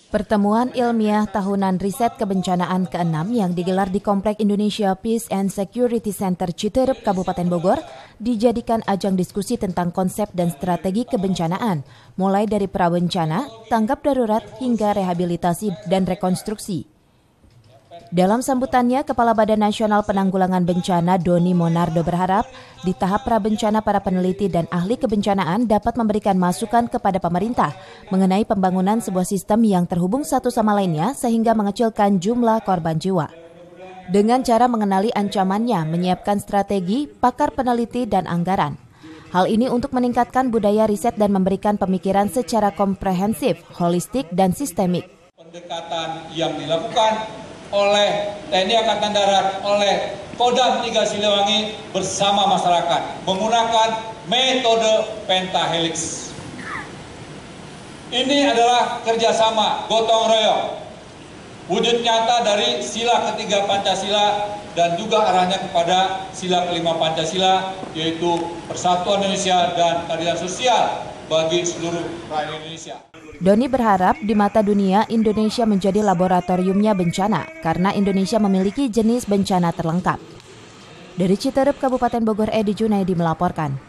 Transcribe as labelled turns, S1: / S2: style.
S1: Pertemuan ilmiah tahunan riset kebencanaan ke-6 yang digelar di Komplek Indonesia Peace and Security Center Citerup, Kabupaten Bogor, dijadikan ajang diskusi tentang konsep dan strategi kebencanaan, mulai dari prabencana, tanggap darurat, hingga rehabilitasi dan rekonstruksi. Dalam sambutannya, Kepala Badan Nasional Penanggulangan Bencana Doni Monardo berharap di tahap prabencana para peneliti dan ahli kebencanaan dapat memberikan masukan kepada pemerintah mengenai pembangunan sebuah sistem yang terhubung satu sama lainnya sehingga mengecilkan jumlah korban jiwa. Dengan cara mengenali ancamannya, menyiapkan strategi, pakar peneliti, dan anggaran. Hal ini untuk meningkatkan budaya riset dan memberikan pemikiran secara komprehensif, holistik, dan sistemik.
S2: Pendekatan yang dilakukan oleh TNI Angkatan Darat, oleh Kodam 3 Siliwangi bersama masyarakat menggunakan metode pentahelix. Ini adalah kerjasama gotong royong, wujud nyata dari sila ketiga Pancasila dan juga arahnya kepada sila kelima Pancasila, yaitu persatuan Indonesia dan keadilan sosial bagi seluruh rakyat Indonesia.
S1: Doni berharap di mata dunia Indonesia menjadi laboratoriumnya bencana karena Indonesia memiliki jenis bencana terlengkap. Dari Citerup, Kabupaten Bogor, Edi Junaidi melaporkan.